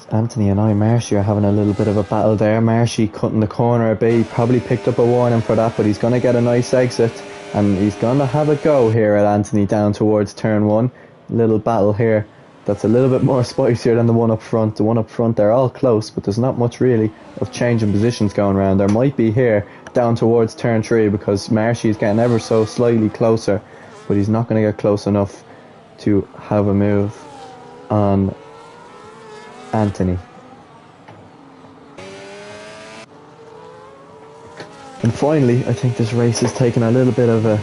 Anthony and Marshy are having a little bit of a battle there. Marshy cutting the corner a bit. He probably picked up a warning for that, but he's going to get a nice exit, and he's going to have a go here at Anthony down towards turn 1. Little battle here that's a little bit more spicier than the one up front. The one up front, they're all close, but there's not much really of changing positions going around. There might be here down towards turn 3, because Marshy is getting ever so slightly closer, but he's not going to get close enough to have a move on Anthony. And finally, I think this race has taken a little bit of a,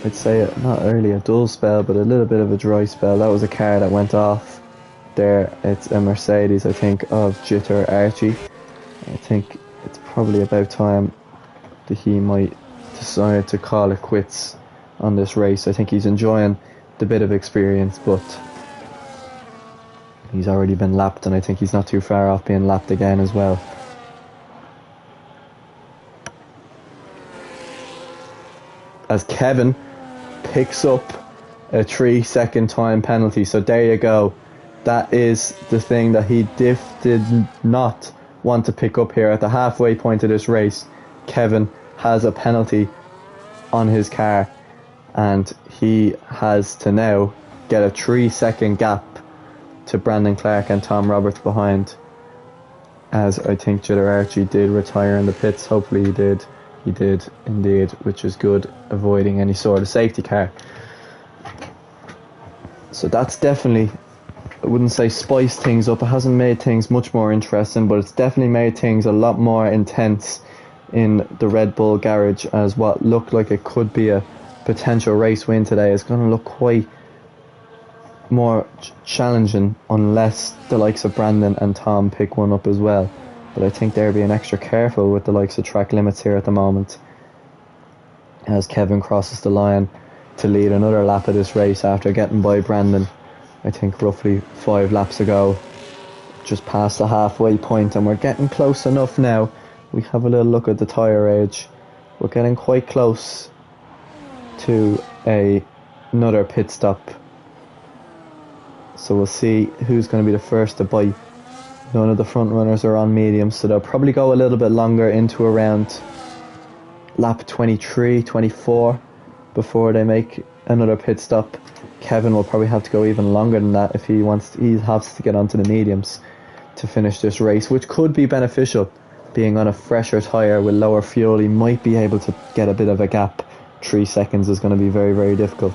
I'd say not really a dull spell, but a little bit of a dry spell. That was a car that went off there. It's a Mercedes, I think, of Jitter Archie. I think it's probably about time that he might decide to call it quits on this race. I think he's enjoying the bit of experience, but he's already been lapped, and I think he's not too far off being lapped again as well. As Kevin picks up a 3-second time penalty. So there you go. That is the thing that he did not want to pick up here at the halfway point of this race. Kevin has a penalty on his car, and he has to now get a 3-second gap to Brandon Clark and Tom Roberts behind, as I think Jitter Archie did retire in the pits. Hopefully he did. He did indeed, which is good, avoiding any sort of safety car. So that's definitely, I wouldn't say spiced things up, it hasn't made things much more interesting, but it's definitely made things a lot more intense in the Red Bull garage, as what looked like it could be a potential race win today is going to look quite more challenging unless the likes of Brandon and Tom pick one up as well. But I think they're being extra careful with the likes of track limits here at the moment, as Kevin crosses the line to lead another lap of this race after getting by Brandon, I think roughly 5 laps ago, just past the halfway point. And we're getting close enough now. We have a little look at the tyre age. We're getting quite close to another pit stop. So we'll see who's going to be the first to bite. None of the front runners are on mediums, so they'll probably go a little bit longer into around lap 23, 24 before they make another pit stop. Kevin will probably have to go even longer than that if he has to get onto the mediums to finish this race, which could be beneficial. Being on a fresher tyre with lower fuel, he might be able to get a bit of a gap. 3 seconds is going to be very, very difficult.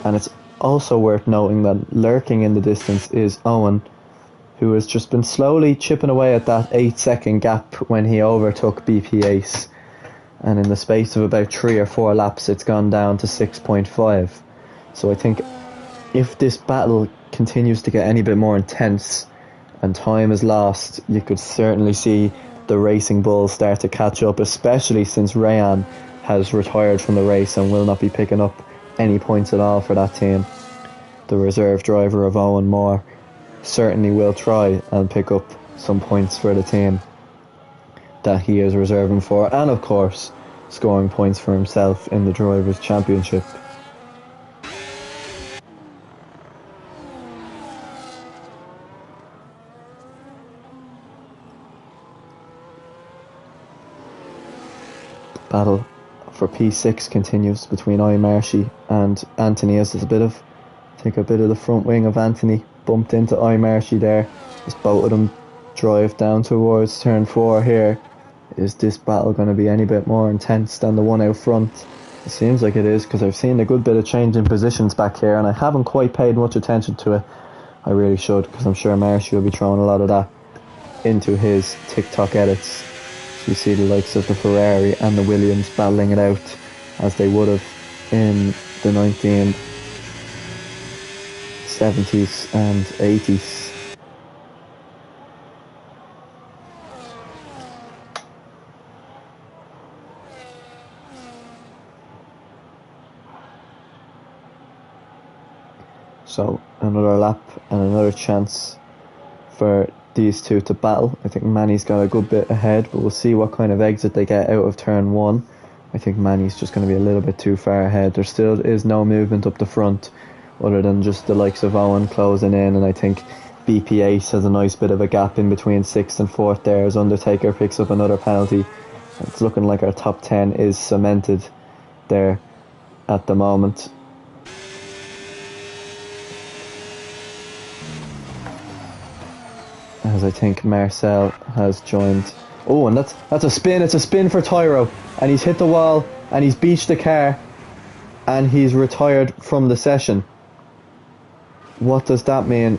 And it's also worth noting that lurking in the distance is Owen, who has just been slowly chipping away at that 8-second gap when he overtook BP Ace. And in the space of about 3 or 4 laps, it's gone down to 6.5. So I think if this battle continues to get any bit more intense and time is lost, you could certainly see the Racing Bulls start to catch up, especially since Rayan has retired from the race and will not be picking up any points at all for that team. The reserve driver of Owen Moore certainly will try and pick up some points for the team that he is reserving for, and of course scoring points for himself in the Drivers' Championship. Battle for P6 continues between Marshy and Anthony, as there's a bit of the front wing of Anthony bumped into Marshy there as both of them drive down towards turn 4 here. Is this battle going to be any bit more intense than the one out front? It seems like it is, because I've seen a good bit of change in positions back here and I haven't quite paid much attention to it. I really should, because I'm sure Marshy will be throwing a lot of that into his TikTok edits. So you see the likes of the Ferrari and the Williams battling it out as they would have in the 1970s and 80s. So another lap and another chance for these two to battle. I think Manny's got a good bit ahead, but we'll see what kind of exit they get out of turn 1. I think Manny's just going to be a little bit too far ahead. There still is no movement up the front other than just the likes of Owen closing in, and I think BP Ace has a nice bit of a gap in between 6th and 4th there as Undertaker picks up another penalty. It's looking like our top 10 is cemented there at the moment. As I think Marcel has joined. Oh, and that's a spin. It's a spin for Tyro, and he's hit the wall and he's beached the car and he's retired from the session. What does that mean?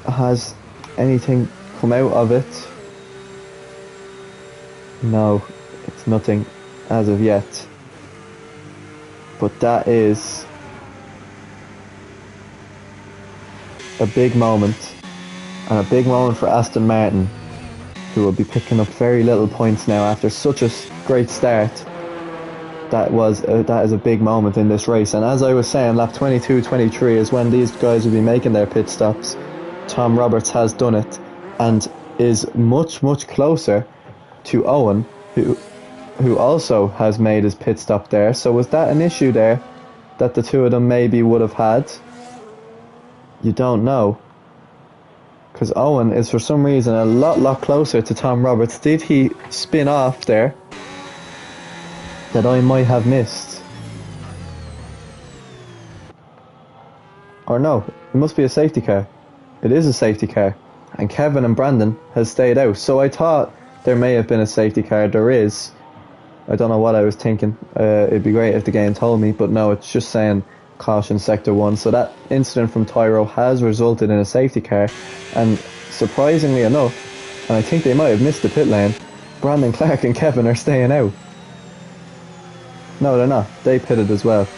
Has anything come out of it? No, it's nothing as of yet. But that is a big moment. And a big moment for Aston Martin, who will be picking up very little points now after such a great start. That is a big moment in this race. And as I was saying, lap 22-23 is when these guys will be making their pit stops. Tom Roberts has done it and is much, much closer to Owen, who also has made his pit stop there. So was that an issue there that the two of them maybe would have had? You don't know. Because Owen is for some reason a lot closer to Tom Roberts. Did he spin off there that I might have missed? Or no, it must be a safety car. It is a safety car. And Kevin and Brandon has stayed out. So I thought there may have been a safety car. There is. I don't know what I was thinking. It'd be great if the game told me. But no, it's just saying caution sector 1. So that incident from Tyro has resulted in a safety car, and surprisingly enough, and I think they might have missed the pit lane, Brandon Clark and Kevin are staying out. No, they're not. They pitted as well.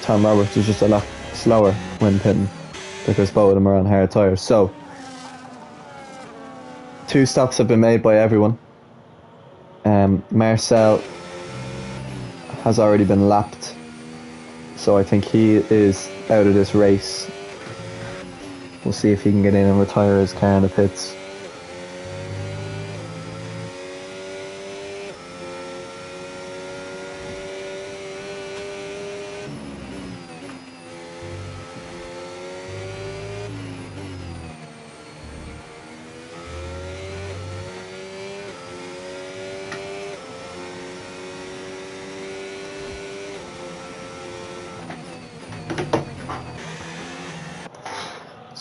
Tom Roberts was just a lot slower when pitting because both of them are on hard tyres. So 2 stops have been made by everyone. Marcel has already been lapped, so I think he is out of this race. We'll see if he can get in and retire his car in the pits.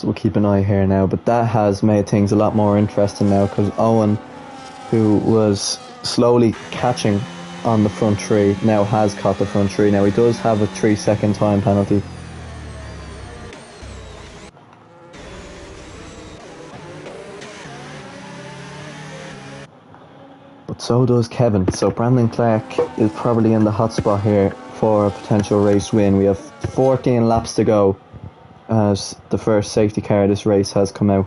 So we'll keep an eye here now, but that has made things a lot more interesting now, because Owen, who was slowly catching on the front three, now has caught the front three. Now he does have a 3-second time penalty. But so does Kevin. So Brandon Clark is probably in the hot spot here for a potential race win. We have 14 laps to go as the first safety car of this race has come out.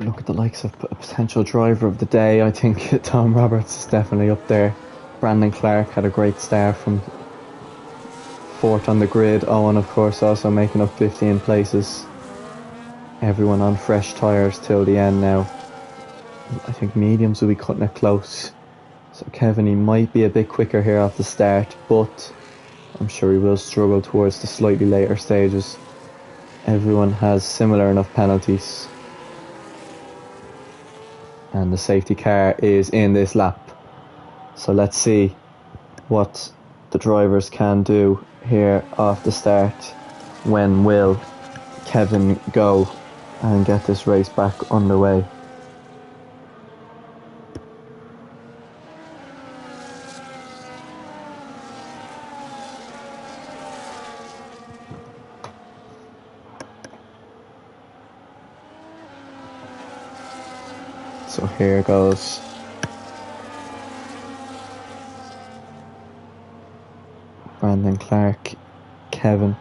Look at the likes of a potential driver of the day. I think Tom Roberts is definitely up there. Brandon Clark had a great start from fourth on the grid. Owen, of course, also making up 15 places. Everyone on fresh tyres till the end now. I think mediums will be cutting it close. So Kevin, he might be a bit quicker here off the start, but I'm sure he will struggle towards the slightly later stages. Everyone has similar enough penalties. And the safety car is in this lap. So let's see what the drivers can do here off the start. When will Kevin go and get this race back underway? So here goes Brandon Clark, Kevin,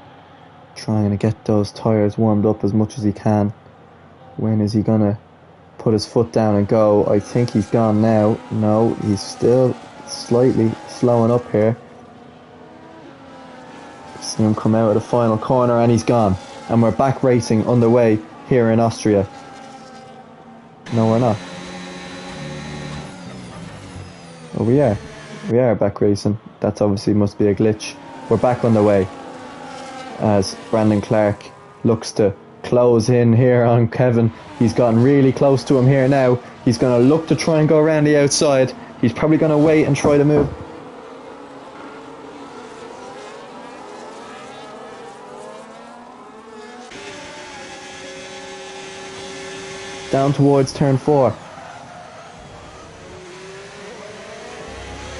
trying to get those tyres warmed up as much as he can. When is he gonna put his foot down and go? I think he's gone now. No, he's still slightly slowing up here. See him come out of the final corner and he's gone. And we're back racing underway here in Austria. No, we're not. Oh, we are back racing. That's obviously must be a glitch. We're back on the way as Brandon Clark looks to close in here on Kevin. He's gotten really close to him here now. He's going to look to try and go around the outside. He's probably going to wait and try to move. Down towards turn 4.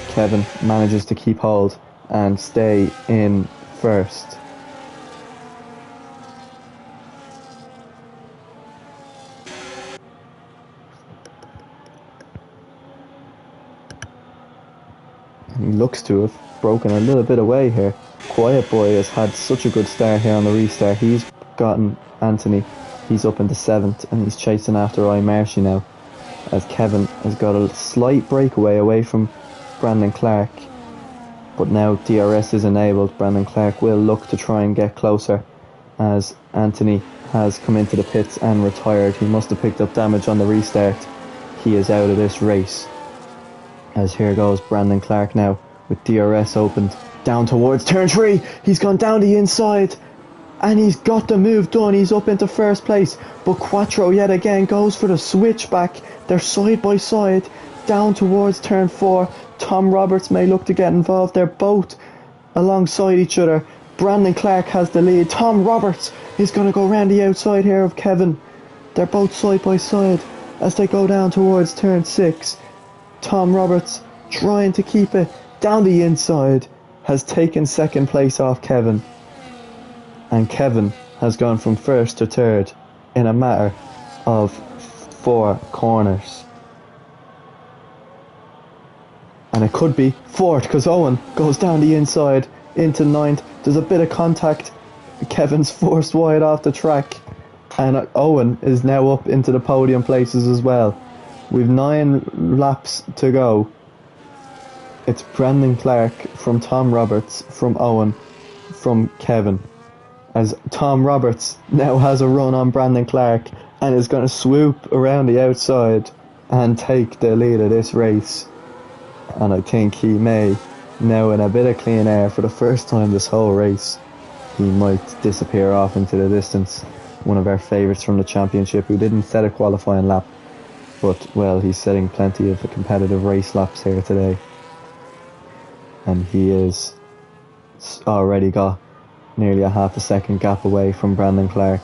Kevin manages to keep hold and stay in first. And he looks to have broken a little bit away here. Quiet Boy has had such a good start here on the restart. He's gotten Anthony. He's up into 7th and he's chasing after Ryan Marshy now, as Kevin has got a slight breakaway away from Brandon Clark, but now DRS is enabled. Brandon Clark will look to try and get closer as Anthony has come into the pits and retired. He must have picked up damage on the restart. He is out of this race, as here goes Brandon Clark now with DRS opened down towards turn 3. He's gone down the inside and he's got the move done. He's up into first place, but Quattro yet again goes for the switchback. They're side by side down towards turn 4. Tom Roberts may look to get involved. They're both alongside each other. Brandon Clark has the lead. Tom Roberts is going to go round the outside here of Kevin. They're both side by side as they go down towards turn 6. Tom Roberts, trying to keep it down the inside, has taken second place off Kevin. And Kevin has gone from first to third in a matter of 4 corners. And it could be fourth because Owen goes down the inside into ninth. There's a bit of contact. Kevin's forced wide off the track. And Owen is now up into the podium places as well. We've 9 laps to go. It's Brandon Clark from Tom Roberts, from Owen, from Kevin. As Tom Roberts now has a run on Brandon Clark and is going to swoop around the outside and take the lead of this race. And I think he may, now in a bit of clean air for the first time this whole race, he might disappear off into the distance. One of our favourites from the championship who didn't set a qualifying lap, but well, he's setting plenty of competitive race laps here today. And he is already got nearly a half a second gap away from Brandon Clark.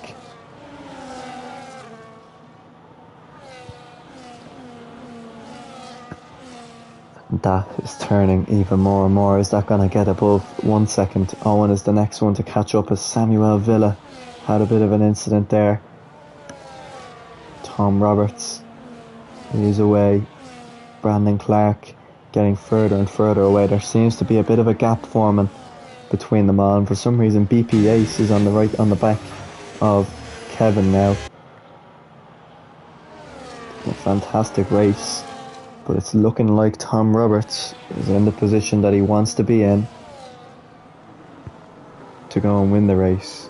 That is turning even more and more. Is that going to get above 1 second? Owen is the next one to catch up as Samuel Villa had a bit of an incident there. Tom Roberts, he's away. Brandon Clark getting further and further away. There seems to be a bit of a gap forming between them all, and for some reason BP Ace is on the back of Kevin now. A fantastic race, but it's looking like Tom Roberts is in the position that he wants to be in to go and win the race.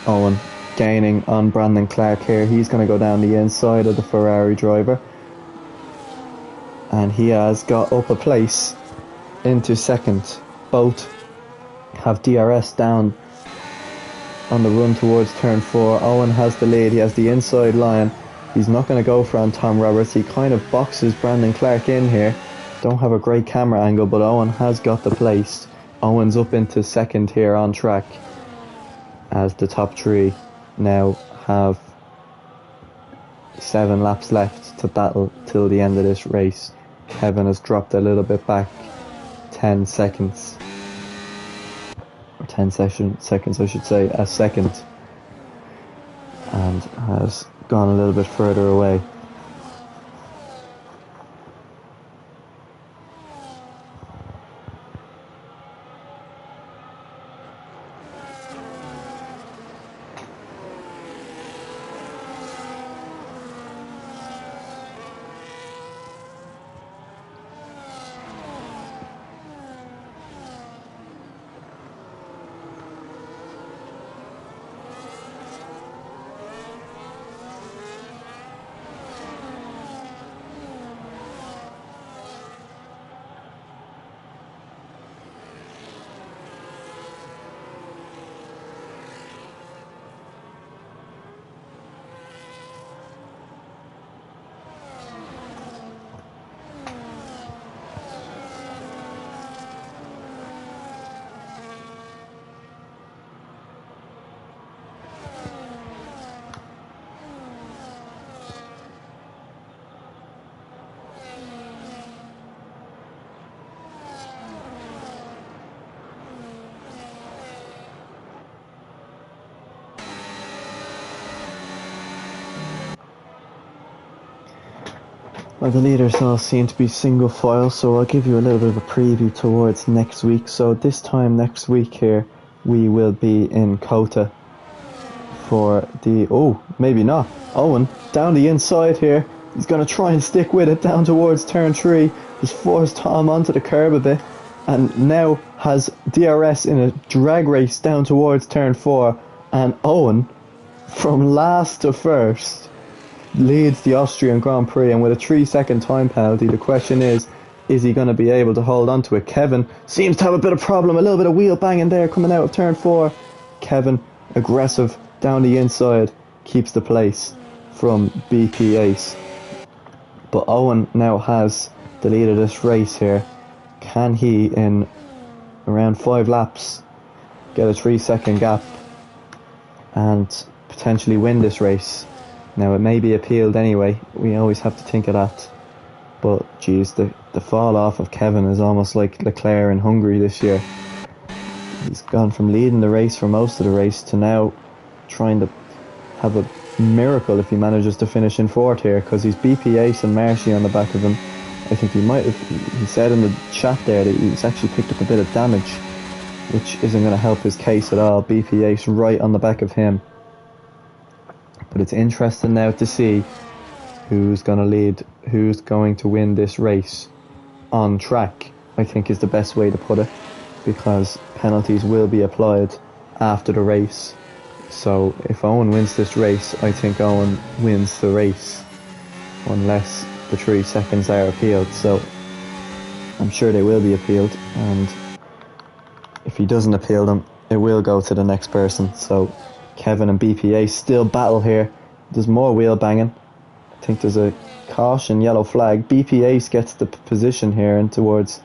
Owen gaining on Brandon Clark here. He's going to go down the inside of the Ferrari driver, and he has got up a place into second. Both have DRS down on the run towards turn 4. Owen has the lead. He has the inside line. He's not going to go for on Tom Roberts. He kind of boxes Brandon Clark in here. Don't have a great camera angle, but Owen has got the place. Owen's up into second here on track, as the top 3 now have 7 laps left to battle till the end of this race. Kevin has dropped a little bit back, 10 seconds, or 10 seconds I should say, a second, and has gone a little bit further away. Well, the leaders all seem to be single file, so I'll give you a little bit of a preview towards next week. So this time next week here, we will be in Kota for the... Oh, maybe not. Owen, down the inside here. He's going to try and stick with it down towards turn 3. He's forced Tom onto the curb a bit, and now has DRS in a drag race down towards turn 4. And Owen, from last to first, leads the Austrian Grand Prix, and with a 3-second time penalty, the question is he going to be able to hold on to it? Kevin seems to have a bit of problem, a little bit of wheel banging there coming out of turn 4. Kevin, aggressive down the inside, keeps the place from BP Ace. But Owen now has the lead of this race here. Can he, in around 5 laps, get a 3-second gap and potentially win this race? Now, it may be appealed anyway. We always have to think of that. But, geez, the fall off of Kevin is almost like Leclerc in Hungary this year. He's gone from leading the race for most of the race to now trying to have a miracle if he manages to finish in 4th here, because he's BP Ace and Marshy on the back of him. I think he said in the chat there that he's actually picked up a bit of damage, which isn't going to help his case at all. BP Ace right on the back of him. But it's interesting now to see who's going to lead, who's going to win this race on track, I think is the best way to put it, because penalties will be applied after the race. So if Owen wins this race, I think Owen wins the race, unless the 3 seconds are appealed. So I'm sure they will be appealed, and if he doesn't appeal them, it will go to the next person. So Kevin and BPA still battle here. There's more wheel banging. I think there's a caution, yellow flag. BP Ace gets the position here and towards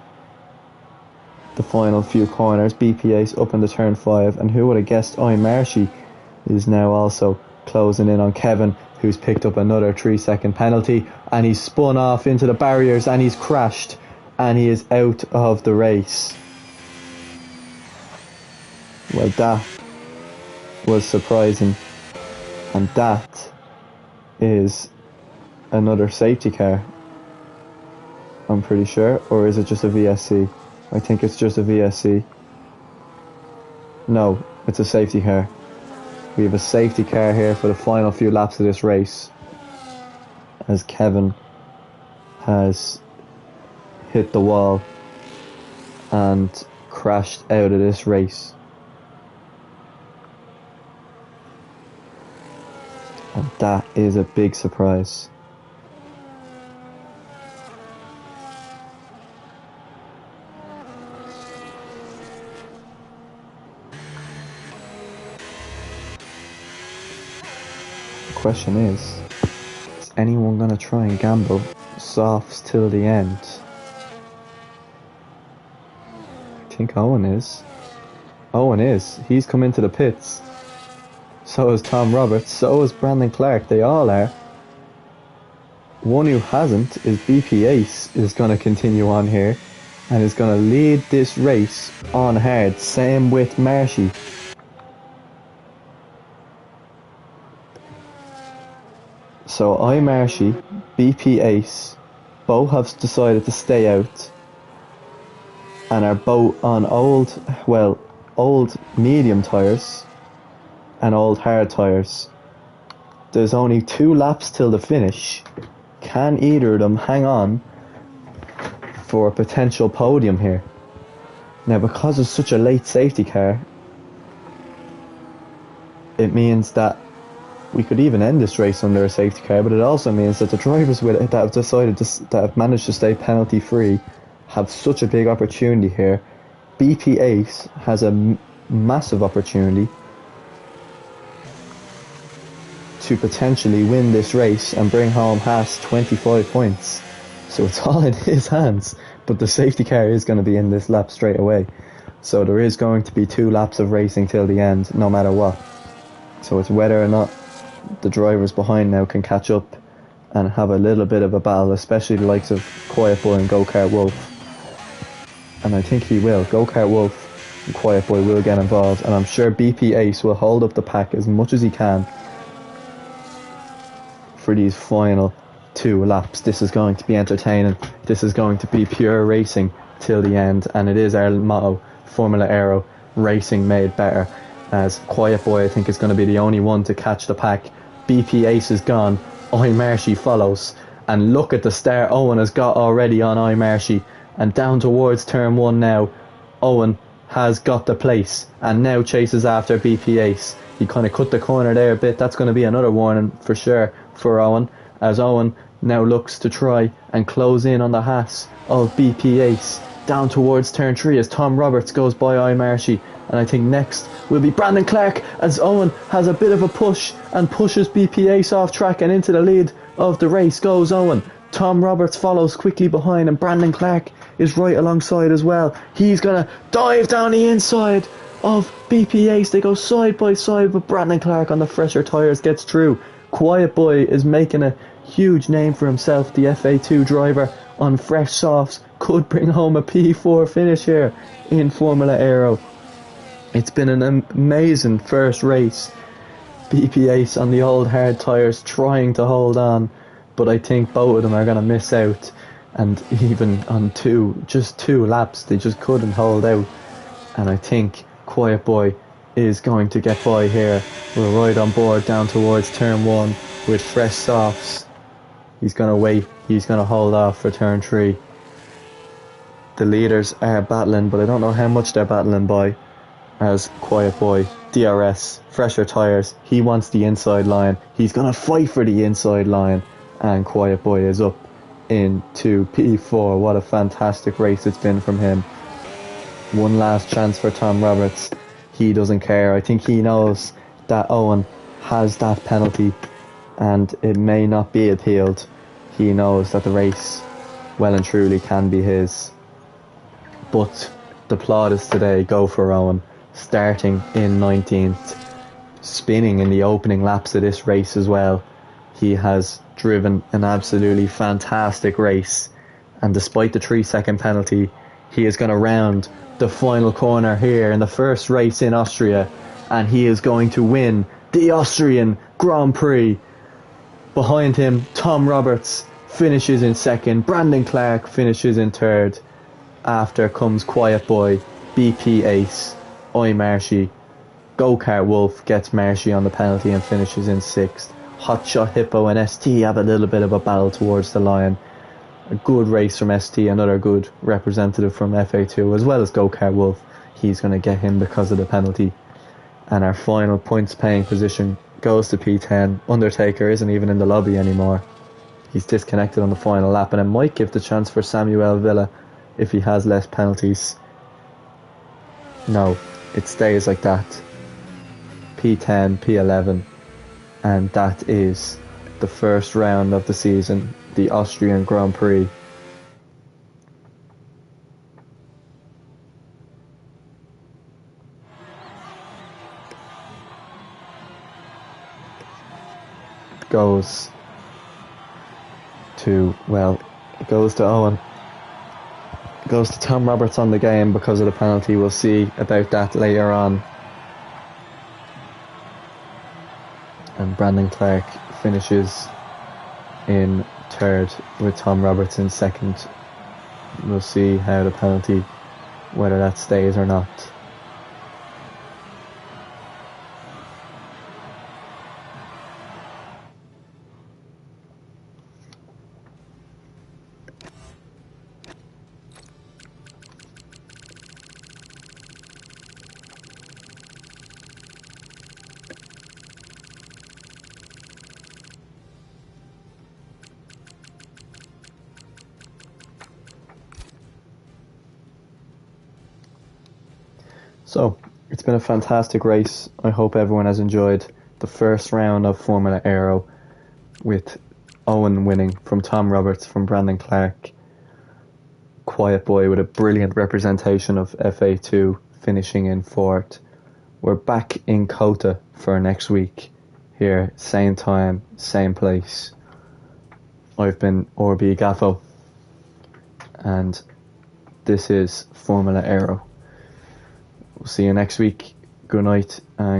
the final few corners. BP Ace up into turn 5, and who would have guessed Marshy is now also closing in on Kevin, who's picked up another 3-second penalty, and he's spun off into the barriers and he's crashed, and he is out of the race. Well, that was surprising, and that is another safety car, I'm pretty sure. Or is it just a VSC? I think it's just a VSC. No, it's a safety car. We have a safety car here for the final few laps of this race, as Kevin has hit the wall and crashed out of this race. And that is a big surprise. The question is anyone going to try and gamble softs till the end? I think Owen is. Owen is. He's come into the pits. So is Tom Roberts, so is Brandon Clark, they all are. One who hasn't is BP Ace, is going to continue on here and is going to lead this race on hard. Same with Marshy. So Marshy, BP Ace, both have decided to stay out and are both on old medium tyres and old hard tyres. There's only 2 laps till the finish. Can either of them hang on for a potential podium here? Now, because it's such a late safety car, it means that we could even end this race under a safety car, but it also means that the drivers with it that have decided that have managed to stay penalty free have such a big opportunity here. BP Ace has a massive opportunity to potentially win this race and bring home Haas 25 points. So it's all in his hands, but the safety car is going to be in this lap straight away. So there is going to be 2 laps of racing till the end, no matter what. So it's whether or not the drivers behind now can catch up and have a little bit of a battle, especially the likes of Quiet Boy and Go-Kart Wolf. And I think he will. Go-Kart Wolf and Quiet Boy will get involved, and I'm sure BP Ace will hold up the pack as much as he can for these final 2 laps. This is going to be entertaining. This is going to be pure racing till the end, and it is our motto, Formula Aero, racing made better, as Quiet Boy I think is going to be the only one to catch the pack. BP Ace is gone, Marshy follows, and look at the start Owen has got already on Marshy, and down towards turn 1 now. Owen has got the place and now chases after BP Ace. He kind of cut the corner there a bit. That's going to be another warning for sure for Owen, as Owen now looks to try and close in on the Haas of BP Ace down towards turn 3 as Tom Roberts goes by Marshy. And I think next will be Brandon Clark, as Owen has a bit of a push and pushes BP Ace off track, and into the lead of the race goes Owen. Tom Roberts follows quickly behind, and Brandon Clark is right alongside as well. He's going to dive down the inside of BP Ace. They go side by side, but Brandon Clark on the fresher tyres gets through. Quiet Boy is making a huge name for himself. The FA2 driver on fresh softs could bring home a P4 finish here in Formula Aero. It's been an amazing first race. BP Ace on the old hard tyres trying to hold on, but I think both of them are going to miss out, and even on just two laps they just couldn't hold out, and I think Quiet Boy is going to get by here. We're right on board down towards turn 1 with fresh softs. He's going to wait, he's going to hold off for turn 3. The leaders are battling, but I don't know how much they're battling by, as Quiet Boy, DRS, fresher tyres, he wants the inside line. He's going to fight for the inside line, and Quiet Boy is up into P4. What a fantastic race it's been from him. One last chance for Tom Roberts. He doesn't care. I think he knows that Owen has that penalty and it may not be appealed. He knows that the race well and truly can be his. But the plaudits today go for Owen, starting in 19th, spinning in the opening laps of this race as well. He has driven an absolutely fantastic race, and despite the 3-second penalty, he is going to round the final corner here in the first race in Austria, and he is going to win the Austrian Grand Prix. Behind him, Tom Roberts finishes in second, Brandon Clark finishes in third. After comes Quiet Boy, BP Ace, Marshy. Go-Kart Wolf gets Marshy on the penalty and finishes in sixth. Hotshot Hippo and ST have a little bit of a battle towards the line. A good race from ST, another good representative from FA2, as well as Go-Kart Wolf. He's going to get him because of the penalty. And our final points paying position goes to P10. Undertaker isn't even in the lobby anymore. He's disconnected on the final lap, and it might give the chance for Samuel Villa if he has less penalties. No, it stays like that. P10, P11, and that is the first round of the season, the Austrian Grand Prix. Goes to Owen. Goes to Tom Roberts on the game because of the penalty. We'll see about that later on. And Brandon Clark finishes in third with Tom Roberts in second. We'll see how the penalty, whether that stays or not. So, it's been a fantastic race. I hope everyone has enjoyed the first round of Formula Aero, with Owen winning from Tom Roberts, from Brandon Clark. Quiet Boy with a brilliant representation of FA2 finishing in fourth. We're back in Kota for next week. Here, same time, same place. I've been Orbi Gaffo, and this is Formula Aero. We'll see you next week. Good night and